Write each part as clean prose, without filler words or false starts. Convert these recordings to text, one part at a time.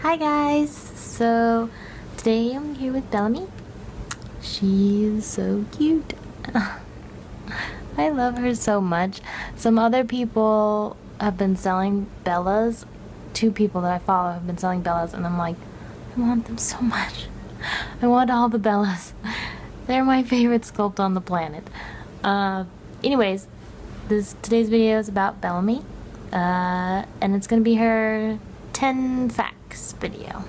Hi guys! So today I'm here with Bellamy. She's so cute. I love her so much. Some other people have been selling Bellas. Two people that I follow have been selling Bellas, and I'm like, I want them so much. I want all the Bellas. They're my favorite sculpt on the planet. Anyways, today's video is about Bellamy, and it's gonna be her 10 facts video.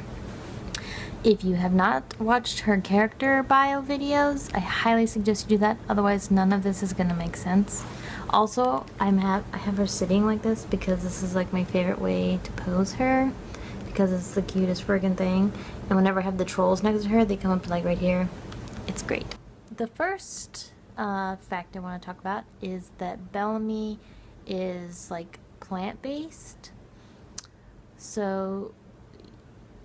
If you have not watched her character bio videos, I highly suggest you do that. Otherwise, none of this is gonna make sense. Also, I have her sitting like this because this is like my favorite way to pose her, because it's the cutest friggin' thing. And whenever I have the trolls next to her, they come up like right here. It's great. The first fact I want to talk about is that Bellamy is like plant-based. So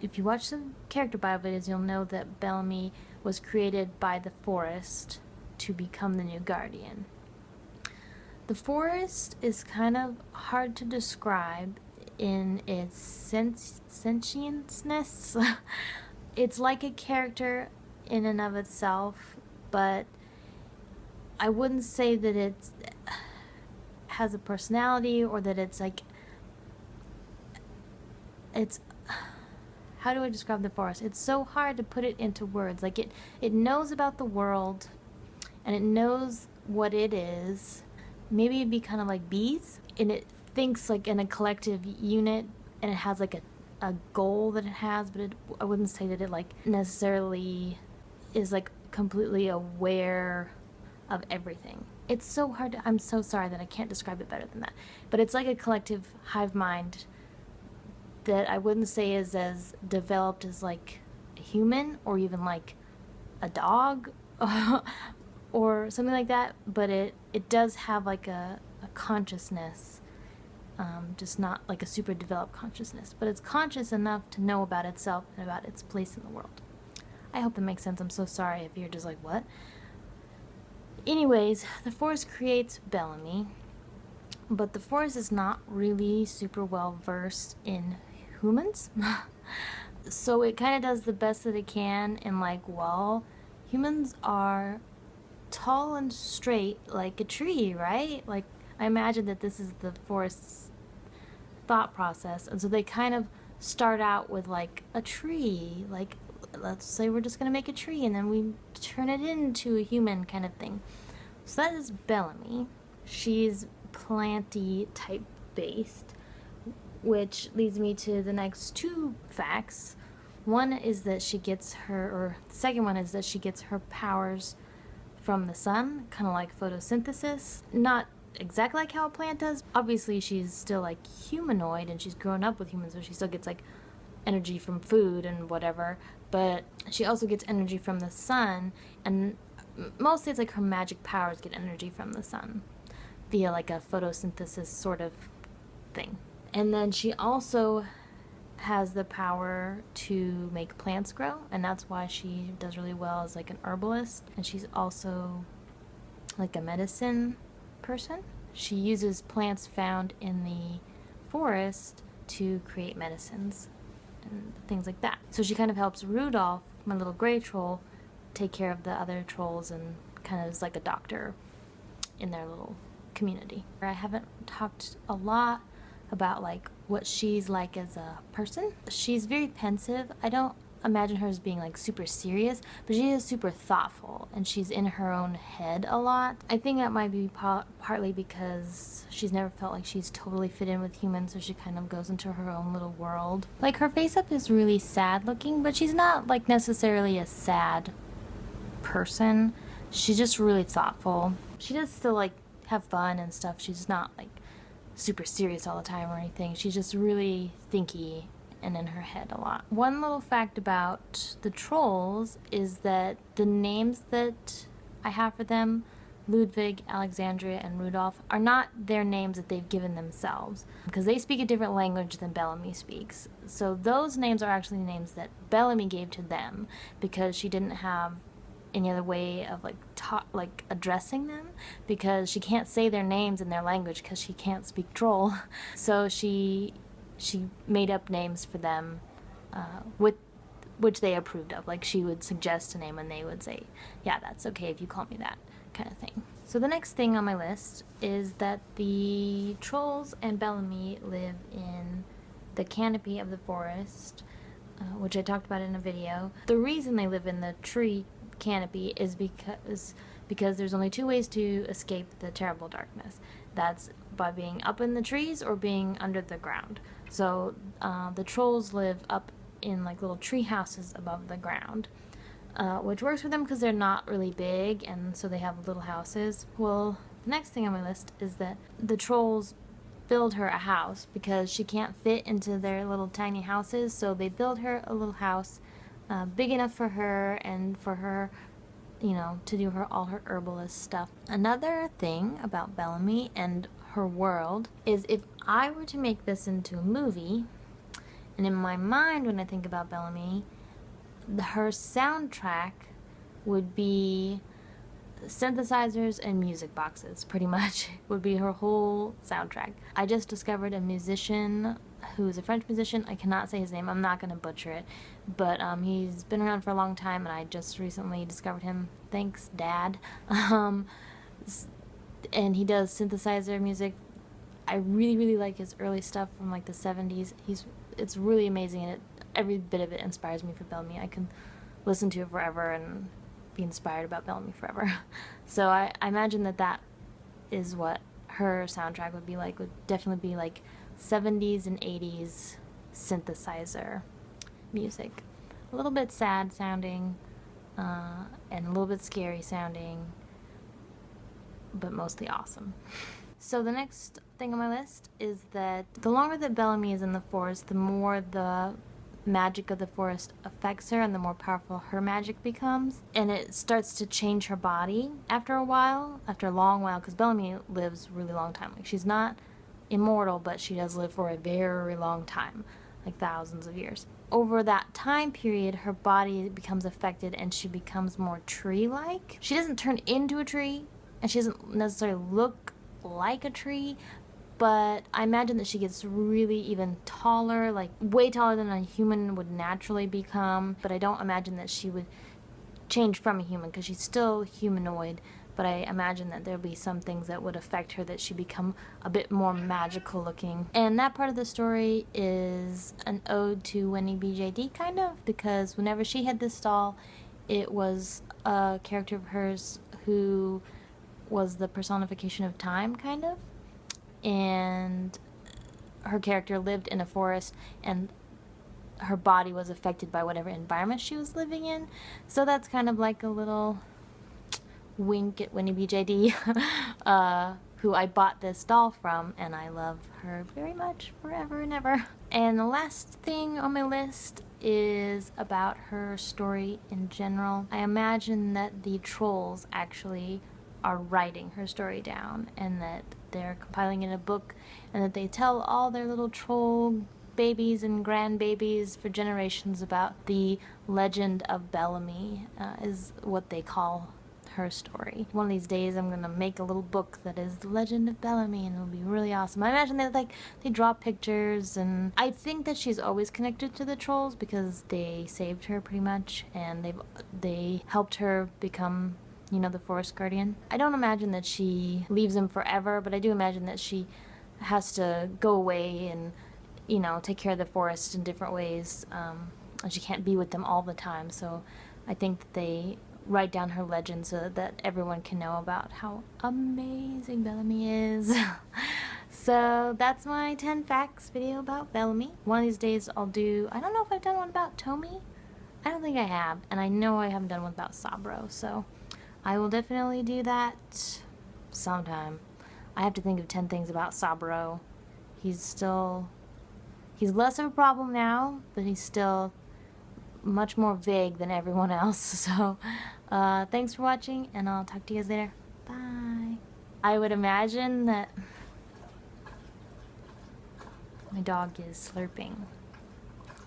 if you watch some character bio videos, you'll know that Bellamy was created by the forest to become the new guardian. The forest is kind of hard to describe in its sentientness. It's like a character in and of itself, but I wouldn't say that it has a personality, or that it's like, how do I describe the forest? It's so hard to put it into words. Like it knows about the world, and it knows what it is. Maybe it'd be kind of like bees, and it thinks like in a collective unit, and it has like a goal that it has, but I wouldn't say that it like necessarily is like completely aware of everything. It's so hard to, I'm so sorry that I can't describe it better than that. But it's like a collective hive mind that I wouldn't say is as developed as like a human, or even like a dog or something like that, but it does have like a consciousness, just not like a super developed consciousness, but it's conscious enough to know about itself and about its place in the world. I hope that makes sense. I'm so sorry if you're just like, what? Anyways, the forest creates Bellamy, but the forest is not really super well versed in humans. So it kind of does the best that it can in like, well, humans are tall and straight like a tree, right? Like, I imagine that this is the forest's thought process, and so they kind of start out with like a tree, like let's say we're just gonna make a tree and then we turn it into a human kind of thing. So that is Bellamy. She's planty type based, which leads me to the next two facts. One is that she gets her, or the second one is that she gets her powers from the sun, kind of like photosynthesis. Not exactly like how a plant does. Obviously she's still like humanoid and she's grown up with humans, so she still gets like energy from food and whatever, but she also gets energy from the sun, and mostly it's like her magic powers get energy from the sun via like a photosynthesis sort of thing. And then she also has the power to make plants grow, and that's why she does really well as like an herbalist, and she's also like a medicine person. She uses plants found in the forest to create medicines and things like that. So she kind of helps Rudolph, my little gray troll, take care of the other trolls, and kind of is like a doctor in their little community. I haven't talked a lot about like what she's like as a person. She's very pensive. I don't imagine her as being like super serious, but she is super thoughtful, and she's in her own head a lot. I think that might be partly because she's never felt like she's totally fit in with humans, so she kind of goes into her own little world. Like, her face up is really sad looking, but she's not like necessarily a sad person. She's just really thoughtful. She does still like have fun and stuff. She's not like super serious all the time or anything. She's just really thinky and in her head a lot. One little fact about the trolls is that the names that I have for them, Ludwig, Alexandria, and Rudolph, are not their names that they've given themselves, because they speak a different language than Bellamy speaks. So those names are actually names that Bellamy gave to them, because she didn't have any other way of like addressing them, because she can't say their names in their language because she can't speak troll. So she made up names for them with which they approved of. Like, she would suggest a name and they would say, yeah, that's okay if you call me that, kind of thing. So the next thing on my list is that the trolls and Bellamy live in the canopy of the forest, which I talked about in a video. The reason they live in the tree canopy is because there's only two ways to escape the terrible darkness. That's by being up in the trees or being under the ground. So the trolls live up in like little tree houses above the ground, which works for them because they're not really big, and so they have little houses. Well, the next thing on my list is that the trolls build her a house because she can't fit into their little tiny houses, so they build her a little house big enough for her and for her, you know, to do all her herbalist stuff. Another thing about Bellamy and her world is, if I were to make this into a movie, and in my mind when I think about Bellamy, her soundtrack would be synthesizers and music boxes, pretty much. Would be her whole soundtrack. I just discovered a musician who's a French musician. I cannot say his name. I'm not going to butcher it. But he's been around for a long time, and I just recently discovered him. Thanks, Dad. And he does synthesizer music. I really, really like his early stuff from like the 70s. It's really amazing, and every bit of it inspires me for Bellamy. I can listen to it forever and be inspired about Bellamy forever. So I imagine that is what her soundtrack would be like. Would definitely be like 70s and 80s synthesizer music. A little bit sad sounding, and a little bit scary sounding, but mostly awesome. So the next thing on my list is that the longer that Bellamy is in the forest, the more the magic of the forest affects her and the more powerful her magic becomes. And it starts to change her body after a while, after a long while, because Bellamy lives a really long time. Like, she's not immortal, but she does live for a very long time, like thousands of years. Over that time period, her body becomes affected and she becomes more tree-like. She doesn't turn into a tree, and she doesn't necessarily look like a tree, but I imagine that she gets really even taller, like way taller than a human would naturally become. But I don't imagine that she would change from a human, because she's still humanoid, but I imagine that there'll be some things that would affect her, that she become a bit more magical looking. And that part of the story is an ode to Wendy BJD, kind of, because whenever she had this doll, it was a character of hers who was the personification of time, kind of. And her character lived in a forest, and her body was affected by whatever environment she was living in. So that's kind of like a little wink at Winnie BJD, who I bought this doll from, and I love her very much, forever and ever. And the last thing on my list is about her story in general. I imagine that the trolls actually are writing her story down, and that they're compiling it in a book, and that they tell all their little troll babies and grandbabies for generations about the legend of Bellamy, is what they call her story. One of these days I'm gonna make a little book that is the legend of Bellamy, and it'll be really awesome. I imagine they draw pictures, and I think that she's always connected to the trolls because they saved her pretty much, and they helped her become, you know, the forest guardian. I don't imagine that she leaves them forever, but I do imagine that she has to go away and, you know, take care of the forest in different ways, and she can't be with them all the time. So I think that they write down her legend so that everyone can know about how amazing Bellamy is. So that's my 10 facts video about Bellamy. One of these days I'll do, I don't know if I've done one about Tommy. I don't think I have, and I know I haven't done one about Sabro, so I will definitely do that sometime. I have to think of 10 things about Sabro. He's less of a problem now, but he's still much more vague than everyone else. So thanks for watching, and I'll talk to you guys later. Bye. I would imagine that my dog is slurping.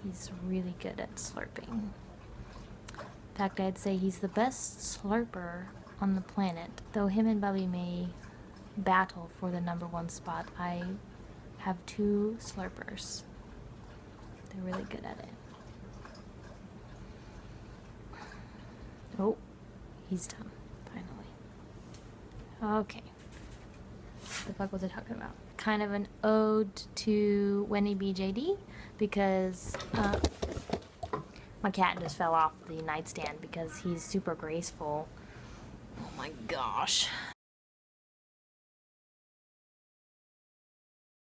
He's really good at slurping. In fact, I'd say he's the best slurper on the planet. Though him and Bubby may battle for the #1 spot, I have 2 slurpers. They're really good at it. Oh, he's done, finally. Okay. What the fuck was I talking about? Kind of an ode to Wendy BJD because my cat just fell off the nightstand because he's super graceful. Oh my gosh.